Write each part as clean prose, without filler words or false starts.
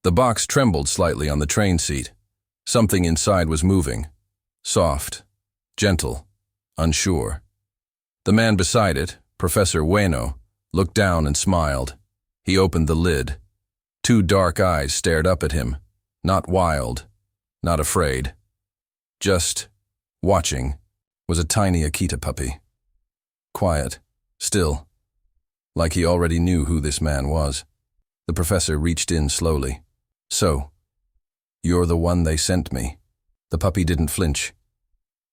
The box trembled slightly on the train seat. Something inside was moving. Soft, gentle, unsure. The man beside it, Professor Ueno, looked down and smiled. He opened the lid. Two dark eyes stared up at him, not wild, not afraid. Just watching was a tiny Akita puppy. Quiet, still, like he already knew who this man was. The professor reached in slowly. "So, you're the one they sent me." The puppy didn't flinch.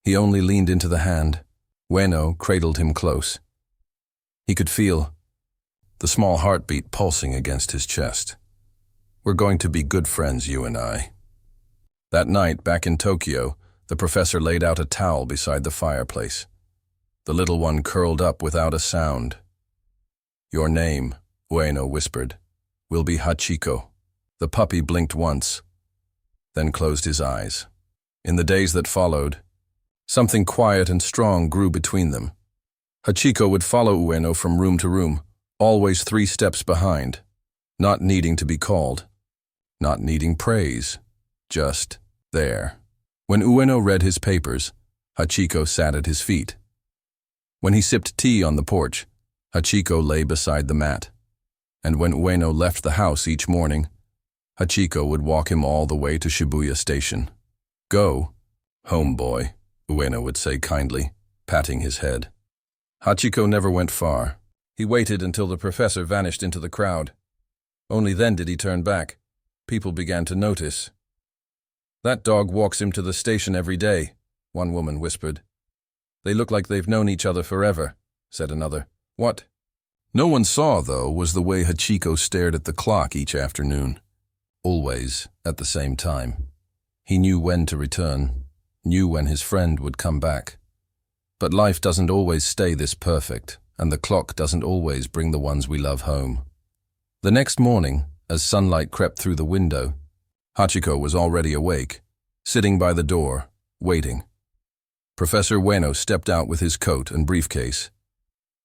He only leaned into the hand. Ueno cradled him close. He could feel the small heartbeat pulsing against his chest. "We're going to be good friends, you and I." That night, back in Tokyo, the professor laid out a towel beside the fireplace. The little one curled up without a sound. "Your name," Ueno whispered, "will be Hachiko." The puppy blinked once, then closed his eyes. In the days that followed, something quiet and strong grew between them. Hachiko would follow Ueno from room to room, always 3 steps behind, not needing to be called, not needing praise, just there. When Ueno read his papers, Hachiko sat at his feet. When he sipped tea on the porch, Hachiko lay beside the mat. And when Ueno left the house each morning, Hachiko would walk him all the way to Shibuya Station. "Go, homeboy," Ueno would say kindly, patting his head. Hachiko never went far. He waited until the professor vanished into the crowd. Only then did he turn back. People began to notice. "That dog walks him to the station every day," one woman whispered. "They look like they've known each other forever," said another. "What?" No one saw, though, was the way Hachiko stared at the clock each afternoon. Always at the same time. He knew when to return, knew when his friend would come back. But life doesn't always stay this perfect, and the clock doesn't always bring the ones we love home. The next morning, as sunlight crept through the window, Hachiko was already awake, sitting by the door, waiting. Professor Ueno stepped out with his coat and briefcase,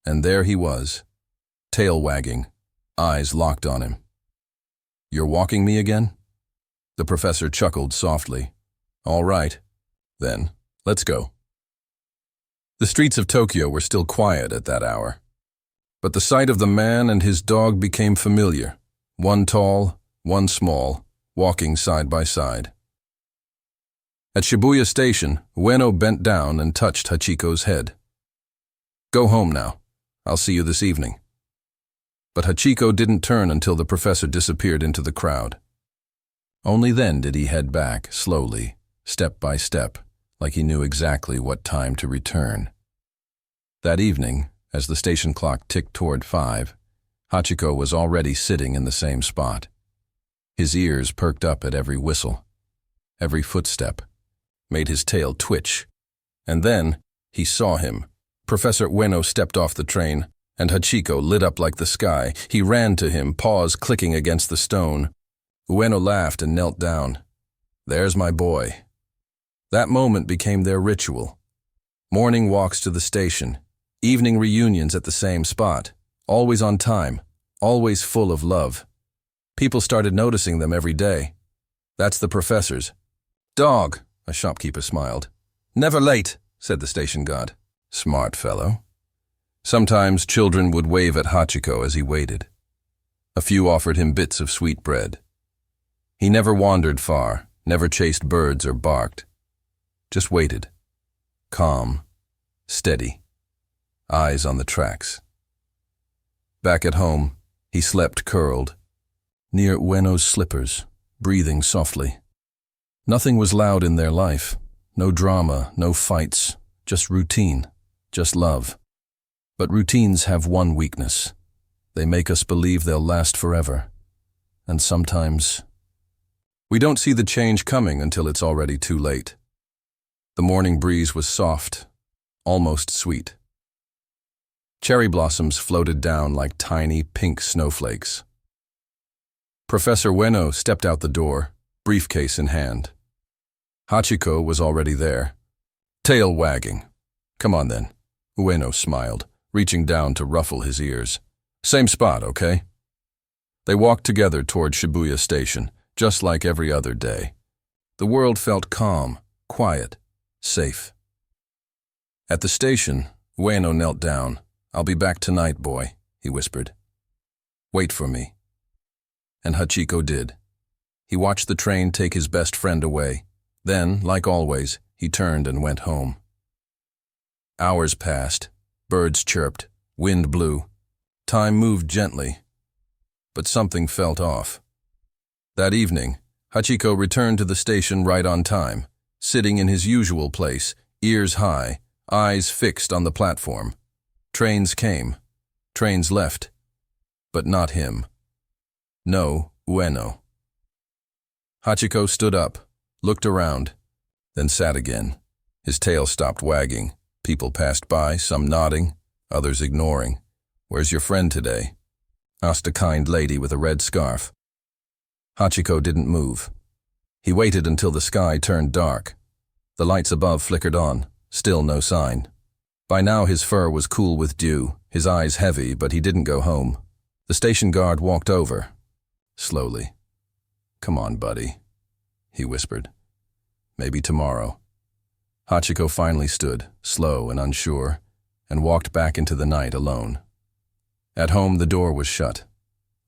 and there he was, tail wagging, eyes locked on him. "You're walking me again?" The professor chuckled softly. "All right, then, let's go." The streets of Tokyo were still quiet at that hour, but the sight of the man and his dog became familiar, one tall, one small, walking side by side. At Shibuya Station, Ueno bent down and touched Hachiko's head. "Go home now. I'll see you this evening." But Hachiko didn't turn until the professor disappeared into the crowd. Only then did he head back, slowly, step by step, like he knew exactly what time to return. That evening, as the station clock ticked toward 5, Hachiko was already sitting in the same spot. His ears perked up at every whistle. Every footstep made his tail twitch. And then he saw him. Professor Ueno stepped off the train, and Hachiko lit up like the sky. He ran to him, paws clicking against the stone. Ueno laughed and knelt down. "There's my boy." That moment became their ritual. Morning walks to the station, evening reunions at the same spot, always on time, always full of love. People started noticing them every day. "That's the professor's dog," a shopkeeper smiled. "Never late," said the station guard. "Smart fellow." Sometimes children would wave at Hachiko as he waited. A few offered him bits of sweet bread. He never wandered far, never chased birds or barked. Just waited. Calm, steady, eyes on the tracks. Back at home, he slept curled, near Ueno's slippers, breathing softly. Nothing was loud in their life. No drama, no fights, just routine, just love. But routines have one weakness. They make us believe they'll last forever. And sometimes we don't see the change coming until it's already too late. The morning breeze was soft, almost sweet. Cherry blossoms floated down like tiny pink snowflakes. Professor Ueno stepped out the door, briefcase in hand. Hachiko was already there, tail wagging. "Come on then," Ueno smiled, reaching down to ruffle his ears. "Same spot, okay?" They walked together toward Shibuya Station, just like every other day. The world felt calm, quiet, safe. At the station, Ueno knelt down. "I'll be back tonight, boy," he whispered. "Wait for me." And Hachiko did. He watched the train take his best friend away. Then, like always, he turned and went home. Hours passed. Birds chirped. Wind blew. Time moved gently. But something felt off. That evening, Hachiko returned to the station right on time, sitting in his usual place, ears high, eyes fixed on the platform. Trains came. Trains left. But not him. No Ueno. Hachiko stood up, looked around, then sat again. His tail stopped wagging. People passed by, some nodding, others ignoring. "Where's your friend today?" asked a kind lady with a red scarf. Hachiko didn't move. He waited until the sky turned dark. The lights above flickered on, still no sign. By now his fur was cool with dew, his eyes heavy, but he didn't go home. The station guard walked over, slowly. "Come on, buddy," he whispered. "Maybe tomorrow." Hachiko finally stood, slow and unsure, and walked back into the night alone. At home the door was shut.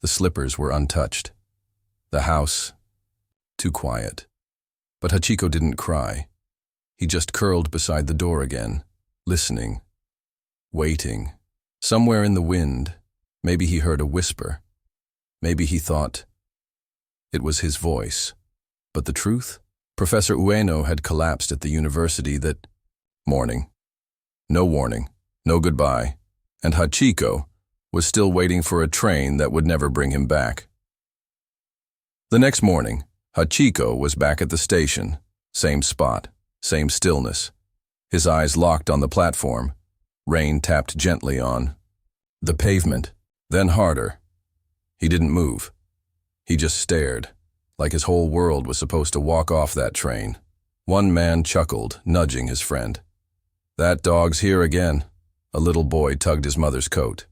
The slippers were untouched. The house, too quiet. But Hachiko didn't cry. He just curled beside the door again, listening, waiting. Somewhere in the wind, maybe he heard a whisper. Maybe he thought it was his voice. But the truth? Professor Ueno had collapsed at the university that morning. No warning, no goodbye, and Hachiko was still waiting for a train that would never bring him back. The next morning, Hachiko was back at the station, same spot, same stillness. His eyes locked on the platform. Rain tapped gently on the pavement, then harder. He didn't move. He just stared, like his whole world was supposed to walk off that train. One man chuckled, nudging his friend. "That dog's here again." A little boy tugged his mother's coat.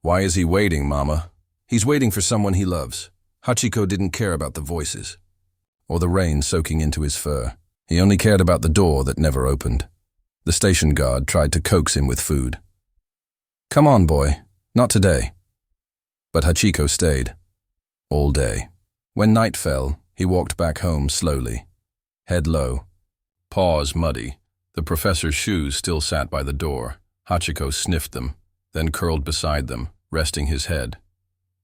"Why is he waiting, Mama?" "He's waiting for someone he loves." Hachiko didn't care about the voices, or the rain soaking into his fur. He only cared about the door that never opened. The station guard tried to coax him with food. "Come on, boy, not today." But Hachiko stayed, all day. When night fell, he walked back home slowly, head low, paws muddy. The professor's shoes still sat by the door. Hachiko sniffed them, then curled beside them, resting his head.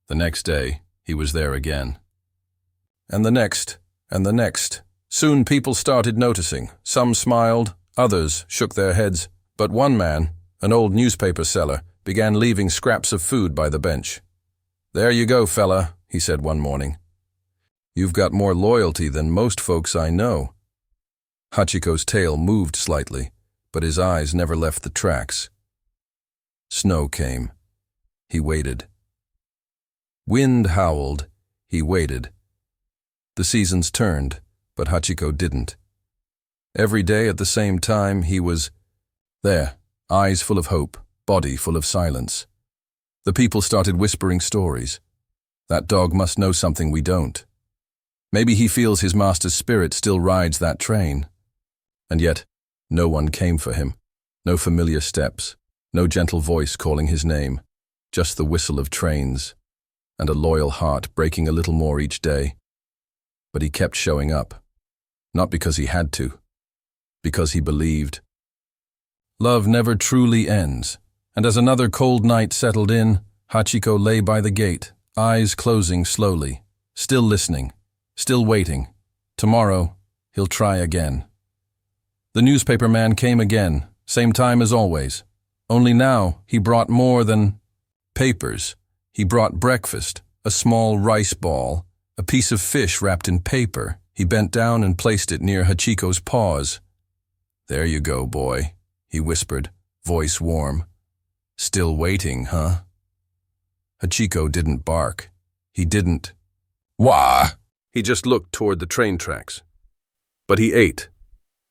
The next day, he was there again. And the next, and the next. Soon people started noticing. Some smiled, others shook their heads. But one man, an old newspaper seller, began leaving scraps of food by the bench. "There you go, fella," he said one morning. "You've got more loyalty than most folks I know." Hachiko's tail moved slightly, but his eyes never left the tracks. Snow came. He waited. Wind howled. He waited. The seasons turned, but Hachiko didn't. Every day at the same time he was there, eyes full of hope, body full of silence. The people started whispering stories. "That dog must know something we don't. Maybe he feels his master's spirit still rides that train." And yet, no one came for him. No familiar steps, no gentle voice calling his name, just the whistle of trains, and a loyal heart breaking a little more each day. But he kept showing up, not because he had to, because he believed. Love never truly ends, and as another cold night settled in, Hachiko lay by the gate, eyes closing slowly, still listening, still waiting. Tomorrow, he'll try again. The newspaper man came again, same time as always. Only now he brought more than papers. He brought breakfast, a small rice ball, a piece of fish wrapped in paper. He bent down and placed it near Hachiko's paws. "There you go, boy," he whispered, voice warm. "Still waiting, huh?" Hachiko didn't bark. He didn't. Wah! He just looked toward the train tracks. But he ate.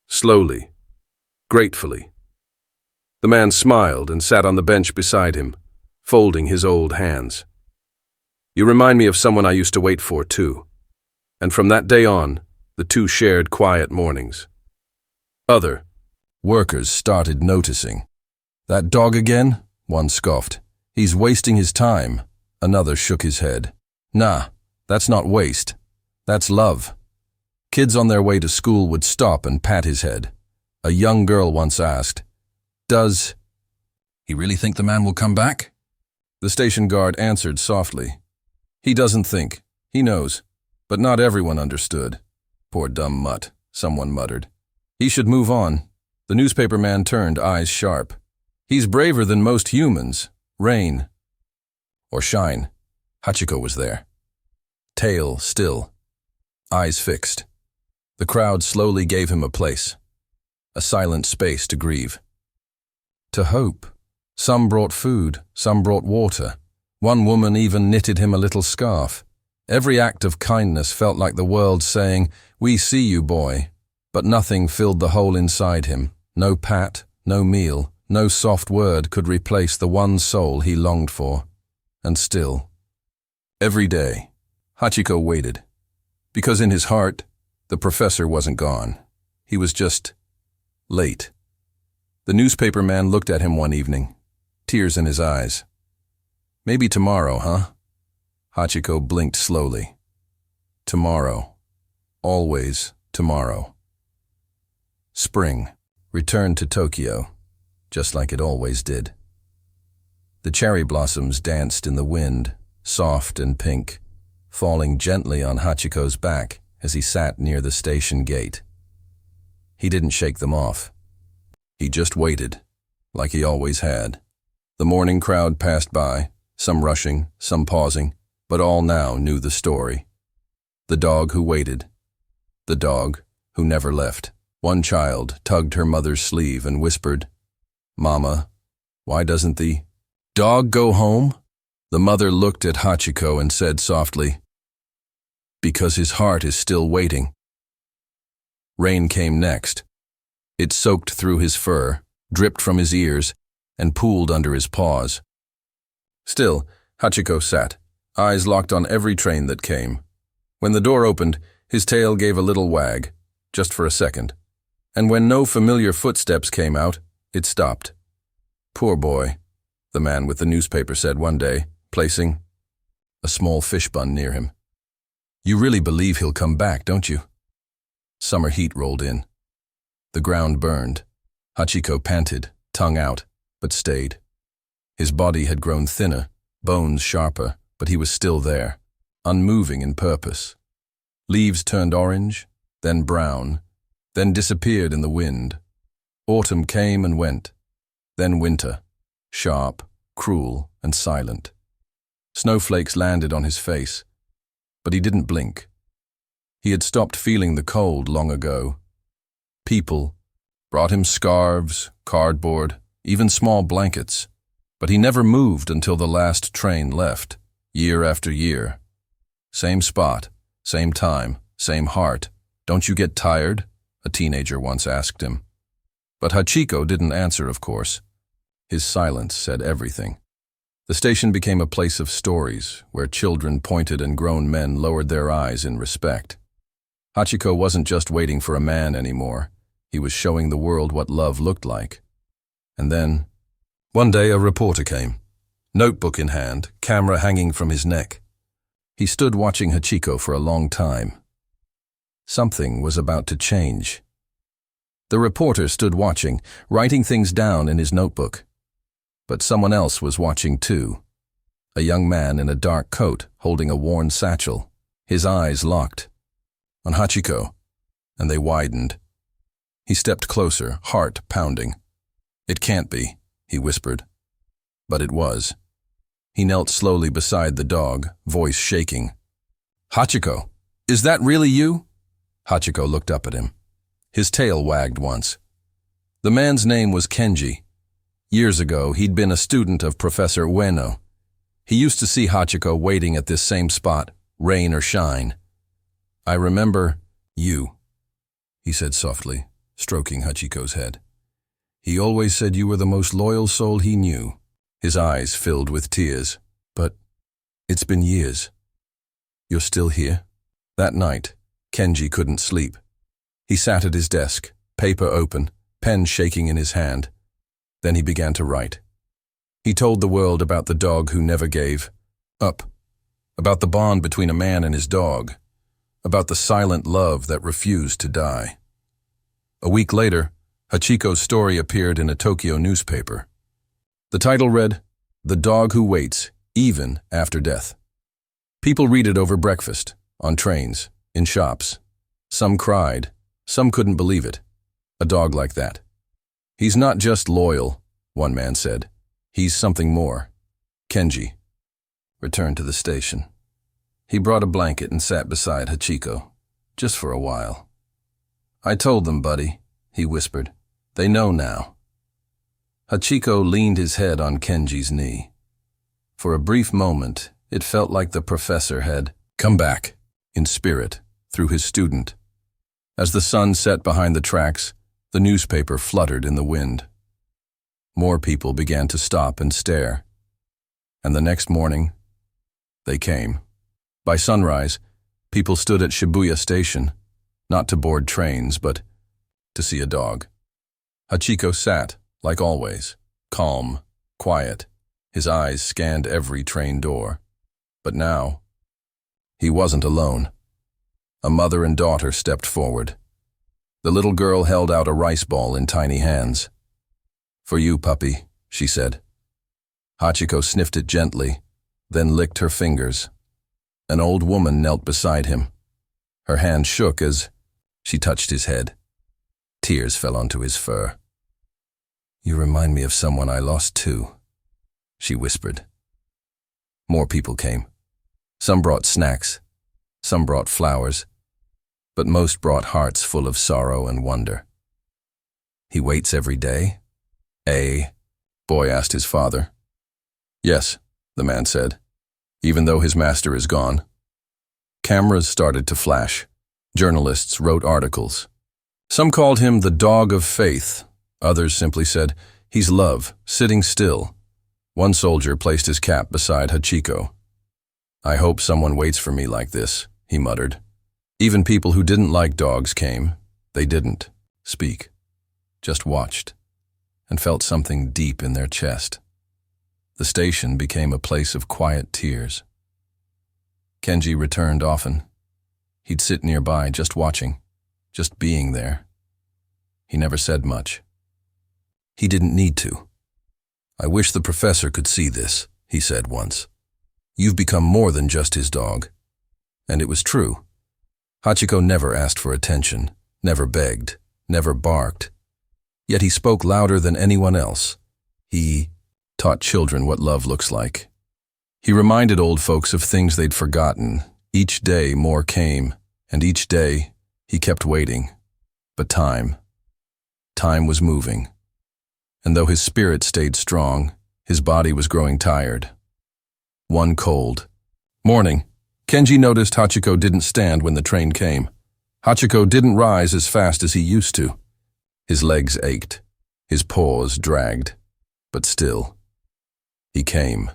Slowly, gratefully. The man smiled and sat on the bench beside him, folding his old hands. "You remind me of someone I used to wait for, too." And from that day on, the two shared quiet mornings. Other workers started noticing. "That dog again?" one scoffed. "He's wasting his time." Another shook his head. "Nah, that's not waste. That's love." Kids on their way to school would stop and pat his head. A young girl once asked, "Does he really think the man will come back?" The station guard answered softly, "He doesn't think. He knows." But not everyone understood. "Poor dumb mutt," someone muttered. "He should move on." The newspaper man turned, eyes sharp. "He's braver than most humans. Rain or shine." Hachiko was there. Tail still, eyes fixed. The crowd slowly gave him a place, a silent space to grieve, to hope. Some brought food, some brought water. One woman even knitted him a little scarf. Every act of kindness felt like the world saying, "We see you, boy." But nothing filled the hole inside him. No pat, no meal, no soft word could replace the one soul he longed for. And still, every day, Hachiko waited. Because in his heart, the professor wasn't gone. He was just late. The newspaper man looked at him one evening, tears in his eyes. "Maybe tomorrow, huh?" Hachiko blinked slowly. Tomorrow. Always tomorrow. Spring returned to Tokyo, just like it always did. The cherry blossoms danced in the wind, soft and pink, falling gently on Hachiko's back as he sat near the station gate. He didn't shake them off. He just waited, like he always had. The morning crowd passed by, some rushing, some pausing, but all now knew the story. The dog who waited. The dog who never left. One child tugged her mother's sleeve and whispered, "Mama, why doesn't the dog go home?" The mother looked at Hachiko and said softly, "Because his heart is still waiting." Rain came next. It soaked through his fur, dripped from his ears, and pooled under his paws. Still, Hachiko sat, eyes locked on every train that came. When the door opened, his tail gave a little wag, just for a second. And when no familiar footsteps came out, it stopped. "Poor boy," the man with the newspaper said one day, placing a small fish bun near him. "You really believe he'll come back, don't you?" Summer heat rolled in. The ground burned. Hachiko panted, tongue out, but stayed. His body had grown thinner, bones sharper, but he was still there, unmoving in purpose. Leaves turned orange, then brown, then disappeared in the wind. Autumn came and went, then winter, sharp, cruel, and silent. Snowflakes landed on his face, but he didn't blink. He had stopped feeling the cold long ago. People brought him scarves, cardboard, even small blankets, but he never moved until the last train left, year after year. Same spot, same time, same heart. "Don't you get tired?" a teenager once asked him. But Hachiko didn't answer, of course. His silence said everything. The station became a place of stories, where children pointed and grown men lowered their eyes in respect. Hachiko wasn't just waiting for a man anymore. He was showing the world what love looked like. And then, one day a reporter came, notebook in hand, camera hanging from his neck. He stood watching Hachiko for a long time. Something was about to change. The reporter stood watching, writing things down in his notebook. But someone else was watching too. A young man in a dark coat, holding a worn satchel, his eyes locked on Hachiko, and they widened. He stepped closer, heart pounding. "It can't be," he whispered. But it was. He knelt slowly beside the dog, voice shaking. "Hachiko, is that really you?" Hachiko looked up at him. His tail wagged once. The man's name was Kenji. Years ago, he'd been a student of Professor Ueno. He used to see Hachiko waiting at this same spot, rain or shine. "I remember you," he said softly, stroking Hachiko's head. "He always said you were the most loyal soul he knew." His eyes filled with tears. "But it's been years. You're still here?" That night, Kenji couldn't sleep. He sat at his desk, paper open, pen shaking in his hand. Then he began to write. He told the world about the dog who never gave up, about the bond between a man and his dog, about the silent love that refused to die. A week later, Hachiko's story appeared in a Tokyo newspaper. The title read, "The Dog Who Waits, Even After Death." People read it over breakfast, on trains, in shops. Some cried, some couldn't believe it. A dog like that. "He's not just loyal," one man said. "He's something more." Kenji returned to the station. He brought a blanket and sat beside Hachiko, just for a while. "I told them, buddy," he whispered. "They know now." Hachiko leaned his head on Kenji's knee. For a brief moment, it felt like the professor had come back, in spirit, through his student. As the sun set behind the tracks, the newspaper fluttered in the wind. More people began to stop and stare. And the next morning, they came. By sunrise, people stood at Shibuya Station, not to board trains, but to see a dog. Hachiko sat, like always, calm, quiet. His eyes scanned every train door. But now, he wasn't alone. A mother and daughter stepped forward. The little girl held out a rice ball in tiny hands. "For you, puppy," she said. Hachiko sniffed it gently, then licked her fingers. An old woman knelt beside him. Her hand shook as she touched his head. Tears fell onto his fur. "You remind me of someone I lost too," she whispered. More people came. Some brought snacks, some brought flowers, but most brought hearts full of sorrow and wonder. "He waits every day?" Boy asked his father. "Yes," the man said, "even though his master is gone." Cameras started to flash. Journalists wrote articles. Some called him the dog of faith. Others simply said, "He's love, sitting still." One soldier placed his cap beside Hachiko. "I hope someone waits for me like this," he muttered. Even people who didn't like dogs came. They didn't speak, just watched, and felt something deep in their chest. The station became a place of quiet tears. Kenji returned often. He'd sit nearby, just watching, just being there. He never said much. He didn't need to. "I wish the professor could see this," he said once. "You've become more than just his dog." And it was true. Hachiko never asked for attention, never begged, never barked. Yet he spoke louder than anyone else. He taught children what love looks like. He reminded old folks of things they'd forgotten. Each day more came, and each day he kept waiting. But time was moving. And though his spirit stayed strong, his body was growing tired. One cold morning, Kenji noticed Hachiko didn't stand when the train came. Hachiko didn't rise as fast as he used to. His legs ached, his paws dragged, but still, he came.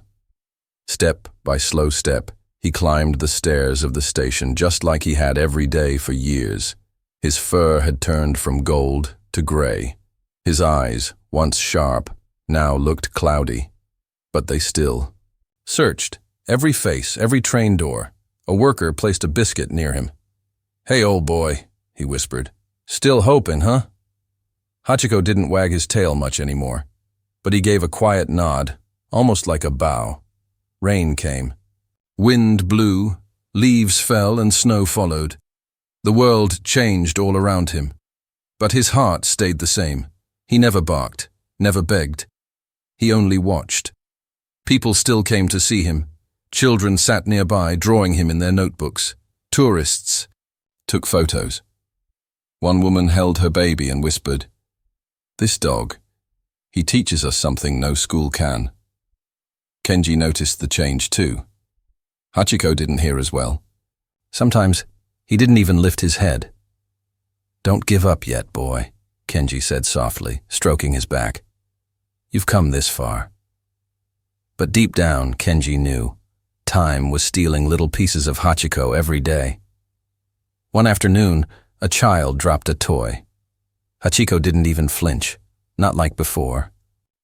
Step by slow step, he climbed the stairs of the station just like he had every day for years. His fur had turned from gold to gray. His eyes, once sharp, now looked cloudy, but they still searched every face, every train door. A worker placed a biscuit near him. "Hey, old boy," he whispered. "Still hoping, huh?" Hachiko didn't wag his tail much anymore, but he gave a quiet nod, almost like a bow. Rain came. Wind blew, leaves fell, and snow followed. The world changed all around him, but his heart stayed the same. He never barked, never begged. He only watched. People still came to see him. Children sat nearby, drawing him in their notebooks. Tourists took photos. One woman held her baby and whispered, "This dog, he teaches us something no school can." Kenji noticed the change too. Hachiko didn't hear as well. Sometimes he didn't even lift his head. "Don't give up yet, boy," Kenji said softly, stroking his back. "You've come this far." But deep down, Kenji knew time was stealing little pieces of Hachiko every day. One afternoon, a child dropped a toy. Hachiko didn't even flinch, not like before.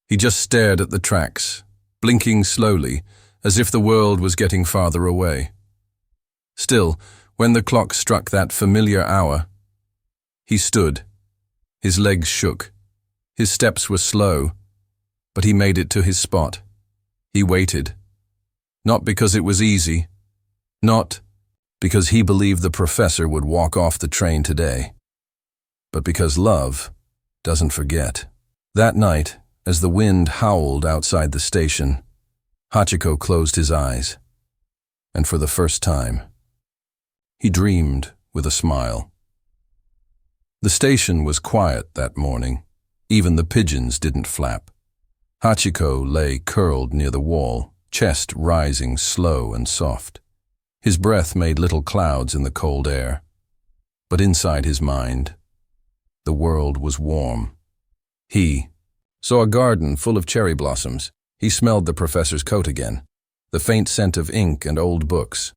He just stared at the tracks, blinking slowly, as if the world was getting farther away. Still, when the clock struck that familiar hour, he stood. His legs shook. His steps were slow, but he made it to his spot. He waited. Not because it was easy, not because he believed the professor would walk off the train today, but because love doesn't forget. That night, as the wind howled outside the station, Hachiko closed his eyes, and for the first time, he dreamed with a smile. The station was quiet that morning. Even the pigeons didn't flap. Hachiko lay curled near the wall, chest rising slow and soft. His breath made little clouds in the cold air. But inside his mind, the world was warm. He saw a garden full of cherry blossoms. He smelled the professor's coat again, the faint scent of ink and old books.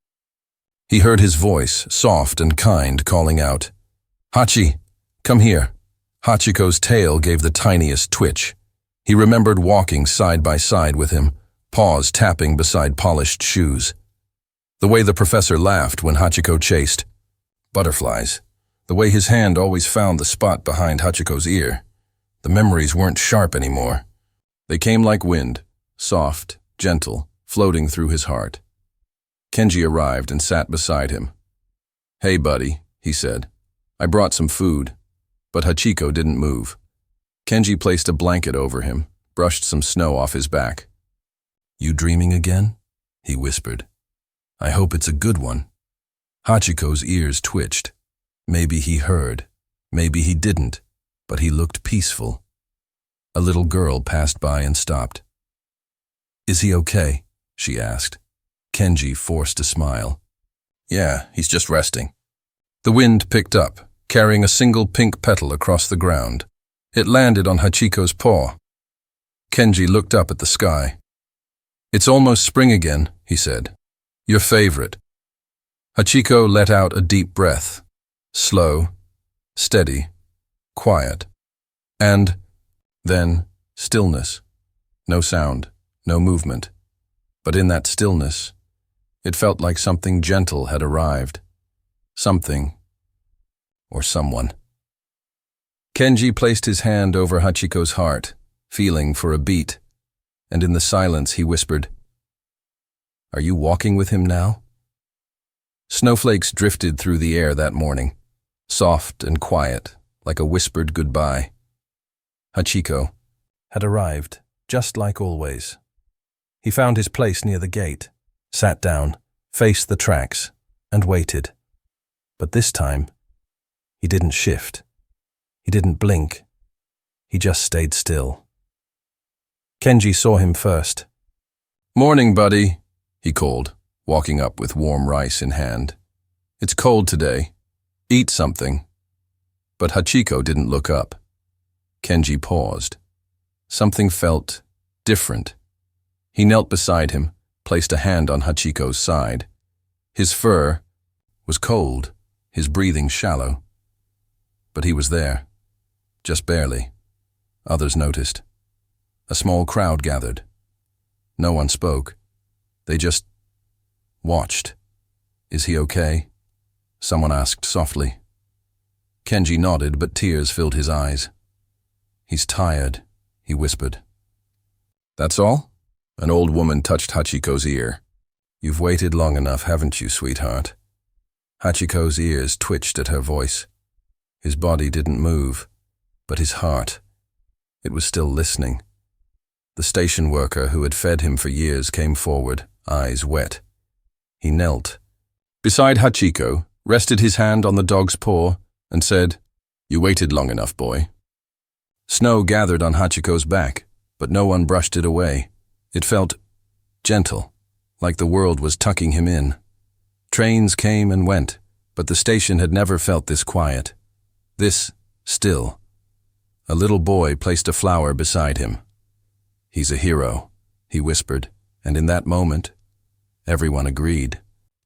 He heard his voice, soft and kind, calling out, "Hachi, come here." Hachiko's tail gave the tiniest twitch. He remembered walking side by side with him, paws tapping beside polished shoes. The way the professor laughed when Hachiko chased butterflies. The way his hand always found the spot behind Hachiko's ear. The memories weren't sharp anymore. They came like wind, soft, gentle, floating through his heart. Kenji arrived and sat beside him. "Hey, buddy," he said. "I brought some food." But Hachiko didn't move. Kenji placed a blanket over him, brushed some snow off his back. "You dreaming again?" he whispered. "I hope it's a good one." Hachiko's ears twitched. Maybe he heard, maybe he didn't, but he looked peaceful. A little girl passed by and stopped. "Is he okay?" she asked. Kenji forced a smile. "Yeah, he's just resting." The wind picked up, carrying a single pink petal across the ground. It landed on Hachiko's paw. Kenji looked up at the sky. "It's almost spring again," he said. "Your favorite." Hachiko let out a deep breath. Slow, steady, quiet. And then stillness. No sound, no movement. But in that stillness, it felt like something gentle had arrived. Something, or someone. Kenji placed his hand over Hachiko's heart, feeling for a beat, and in the silence he whispered, "Are you walking with him now?" Snowflakes drifted through the air that morning, soft and quiet, like a whispered goodbye. Hachiko had arrived, just like always. He found his place near the gate, sat down, faced the tracks, and waited. But this time, he didn't shift. He didn't blink. He just stayed still. Kenji saw him first. "Morning, buddy," he called, walking up with warm rice in hand. "It's cold today. Eat something." But Hachiko didn't look up. Kenji paused. Something felt different. He knelt beside him, placed a hand on Hachiko's side. His fur was cold, his breathing shallow. But he was there, just barely. Others noticed. A small crowd gathered. No one spoke. They just watched. "Is he okay?" someone asked softly. Kenji nodded, but tears filled his eyes. "He's tired," he whispered. "That's all?" An old woman touched Hachiko's ear. "You've waited long enough, haven't you, sweetheart?" Hachiko's ears twitched at her voice. His body didn't move, but his heart, it was still listening. The station worker who had fed him for years came forward, eyes wet. He knelt beside Hachiko, rested his hand on the dog's paw, and said, "You waited long enough, boy." Snow gathered on Hachiko's back, but no one brushed it away. It felt gentle, like the world was tucking him in. Trains came and went, but the station had never felt this quiet, this still. A little boy placed a flower beside him. "He's a hero," he whispered, and in that moment, everyone agreed.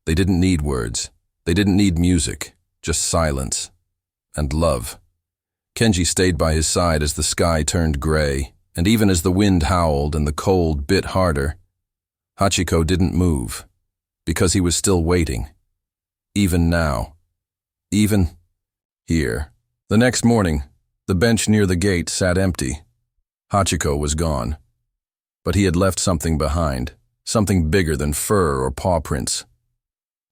They didn't need words. They didn't need music. just silence and love. Kenji stayed by his side as the sky turned gray, and even as the wind howled and the cold bit harder, Hachiko didn't move, because he was still waiting. Even now. Even here. The next morning, the bench near the gate sat empty. Hachiko was gone. But he had left something behind, something bigger than fur or paw prints.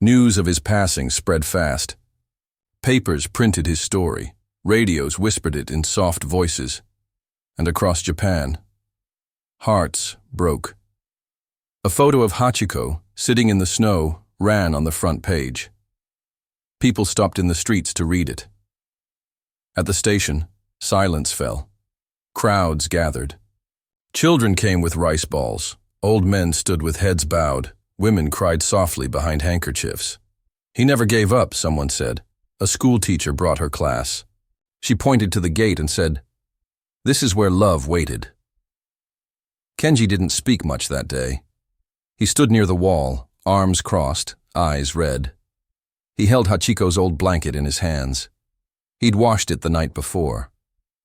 News of his passing spread fast. Papers printed his story. Radios whispered it in soft voices. And across Japan, hearts broke. A photo of Hachiko, sitting in the snow, ran on the front page. People stopped in the streets to read it. At the station, silence fell. Crowds gathered. Children came with rice balls. Old men stood with heads bowed. Women cried softly behind handkerchiefs. He never gave up, someone said. A school teacher brought her class. She pointed to the gate and said, "This is where love waited." Kenji didn't speak much that day. He stood near the wall, arms crossed, eyes red. He held Hachiko's old blanket in his hands. He'd washed it the night before,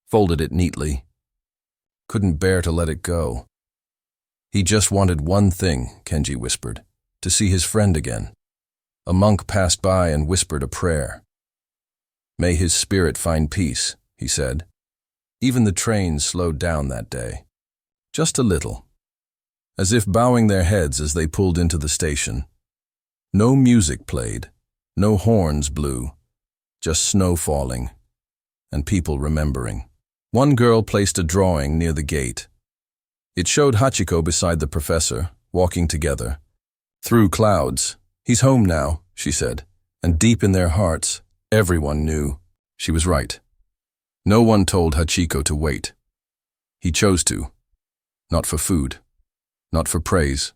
folded it neatly. Couldn't bear to let it go. He just wanted one thing, Kenji whispered, to see his friend again. A monk passed by and whispered a prayer. "May his spirit find peace," he said. Even the trains slowed down that day. Just a little. As if bowing their heads as they pulled into the station. No music played, no horns blew, just snow falling, and people remembering. One girl placed a drawing near the gate. It showed Hachiko beside the professor, walking together. Through clouds. "He's home now," she said, and deep in their hearts, everyone knew she was right. No one told Hachiko to wait. He chose to. Not for food, not for praise,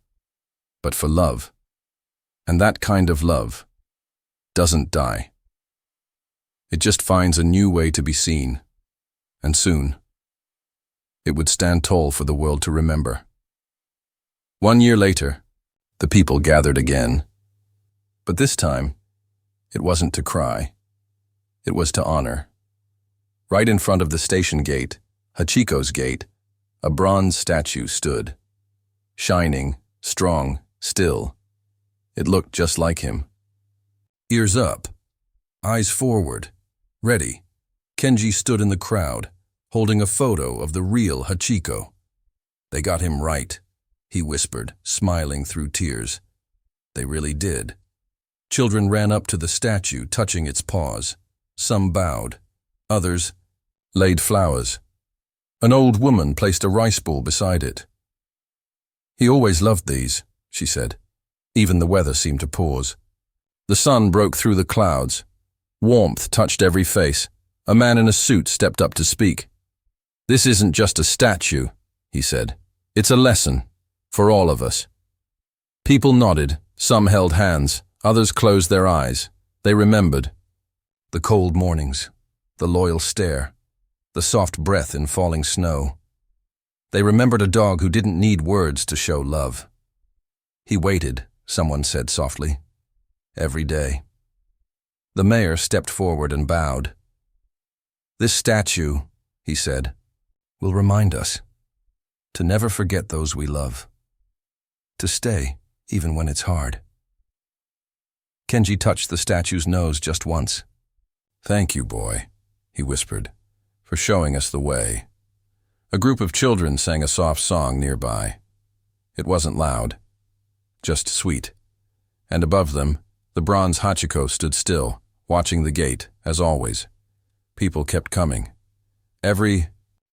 but for love. And that kind of love doesn't die. It just finds a new way to be seen, and soon it would stand tall for the world to remember. 1 year later, the people gathered again. But this time, it wasn't to cry. It was to honor. Right in front of the station gate, Hachiko's gate, a bronze statue stood. Shining, strong, still. It looked just like him. Ears up, eyes forward, ready. Kenji stood in the crowd, holding a photo of the real Hachiko. "They got him right," he whispered, smiling through tears. They really did. Children ran up to the statue, touching its paws. Some bowed. Others laid flowers. An old woman placed a rice ball beside it. "He always loved these," she said. Even the weather seemed to pause. The sun broke through the clouds. Warmth touched every face. A man in a suit stepped up to speak. "This isn't just a statue," he said. "It's a lesson, for all of us." People nodded. Some held hands. Others closed their eyes. They remembered. The cold mornings, the loyal stare, the soft breath in falling snow. They remembered a dog who didn't need words to show love. "He waited," someone said softly. "Every day." The mayor stepped forward and bowed. "This statue," he said, "will remind us to never forget those we love, to stay even when it's hard." Kenji touched the statue's nose just once. "Thank you, boy," he whispered, "for showing us the way." A group of children sang a soft song nearby. It wasn't loud, just sweet. And above them, the bronze Hachiko stood still, watching the gate, as always. People kept coming. Every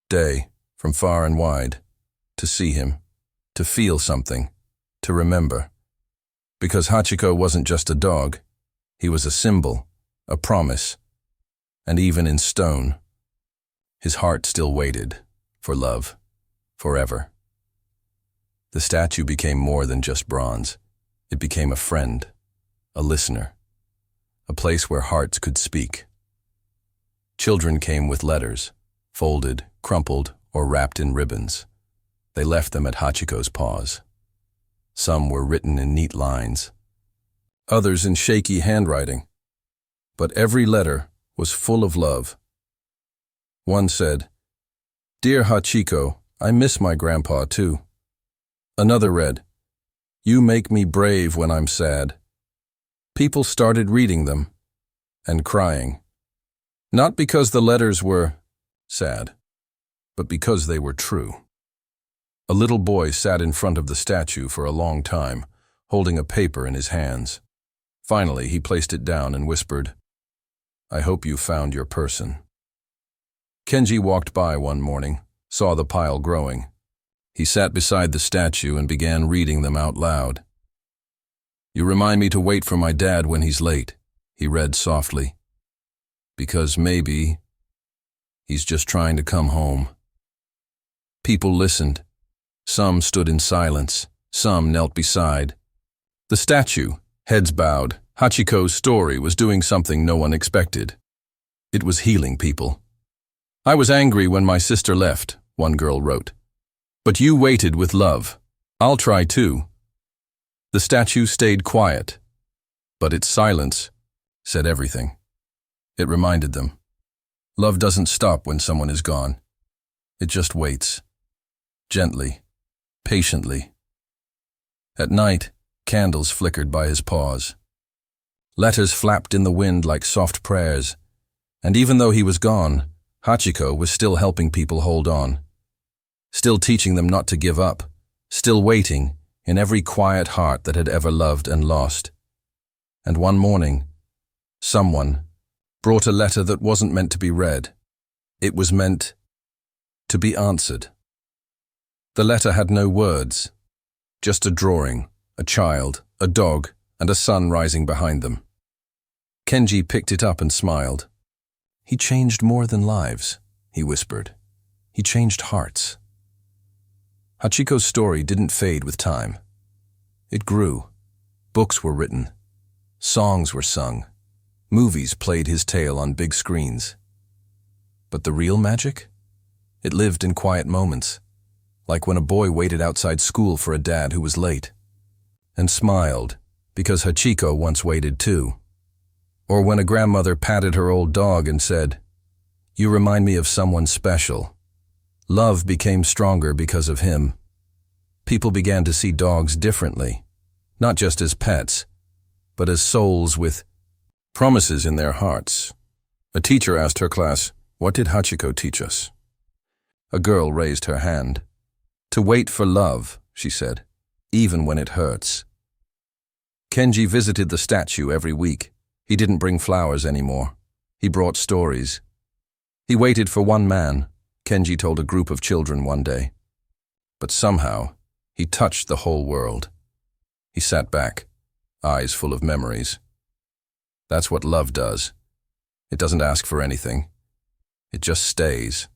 day, from far and wide, to see him, to feel something, to remember. Because Hachiko wasn't just a dog, he was a symbol, a promise, and even in stone, his heart still waited for love, forever. The statue became more than just bronze. It became a friend, a listener, a place where hearts could speak. Children came with letters, folded, crumpled, or wrapped in ribbons. They left them at Hachiko's paws. Some were written in neat lines, others in shaky handwriting. but every letter was full of love. One said, "Dear Hachiko, I miss my grandpa too." Another read, "You make me brave when I'm sad." People started reading them and crying, not because the letters were sad, but because they were true. A little boy sat in front of the statue for a long time, holding a paper in his hands. Finally, he placed it down and whispered, "I hope you found your person." Kenji walked by one morning, saw the pile growing. He sat beside the statue and began reading them out loud. "You remind me to wait for my dad when he's late," he read softly. "Because maybe he's just trying to come home." People listened. Some stood in silence, some knelt beside. The statue, heads bowed, Hachiko's story was doing something no one expected. It was healing people. "I was angry when my sister left," one girl wrote. "But you waited with love. I'll try too." The statue stayed quiet, but its silence said everything. It reminded them, love doesn't stop when someone is gone. It just waits, gently, patiently. At night, candles flickered by his paws. Letters flapped in the wind like soft prayers, and even though he was gone, Hachiko was still helping people hold on, still teaching them not to give up, still waiting in every quiet heart that had ever loved and lost. And one morning, someone brought a letter that wasn't meant to be read. It was meant to be answered. The letter had no words, just a drawing, a child, a dog, and a sun rising behind them. Kenji picked it up and smiled. "He changed more than lives," he whispered. "He changed hearts." Hachiko's story didn't fade with time. It grew. Books were written. Songs were sung. Movies played his tale on big screens. But the real magic? It lived in quiet moments, like when a boy waited outside school for a dad who was late, and smiled because Hachiko once waited too. Or when a grandmother patted her old dog and said, "You remind me of someone special." Love became stronger because of him. People began to see dogs differently, not just as pets, but as souls with promises in their hearts. A teacher asked her class, "What did Hachiko teach us?" A girl raised her hand. "To wait for love," she said, "even when it hurts." Kenji visited the statue every week. He didn't bring flowers anymore. He brought stories. He waited for one man, Kenji told a group of children one day. But somehow, he touched the whole world. He sat back, eyes full of memories. That's what love does. It doesn't ask for anything. It just stays.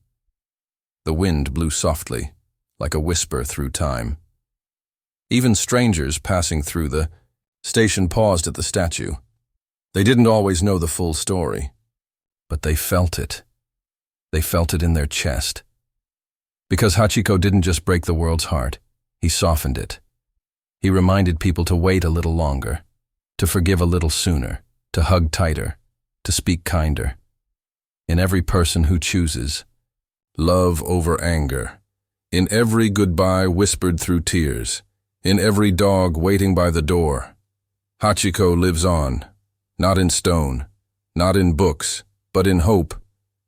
The wind blew softly, like a whisper through time. Even strangers passing through the station paused at the statue. They didn't always know the full story, but they felt it. They felt it in their chest. Because Hachiko didn't just break the world's heart, he softened it. He reminded people to wait a little longer, to forgive a little sooner, to hug tighter, to speak kinder. In every person who chooses love over anger, in every goodbye whispered through tears, in every dog waiting by the door, Hachiko lives on, not in stone, not in books, but in hope,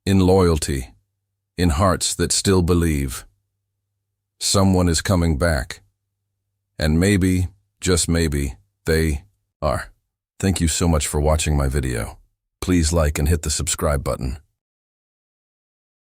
in loyalty, in hearts that still believe. Someone is coming back. And maybe, just maybe, they are. Thank you so much for watching my video. Please like and hit the subscribe button.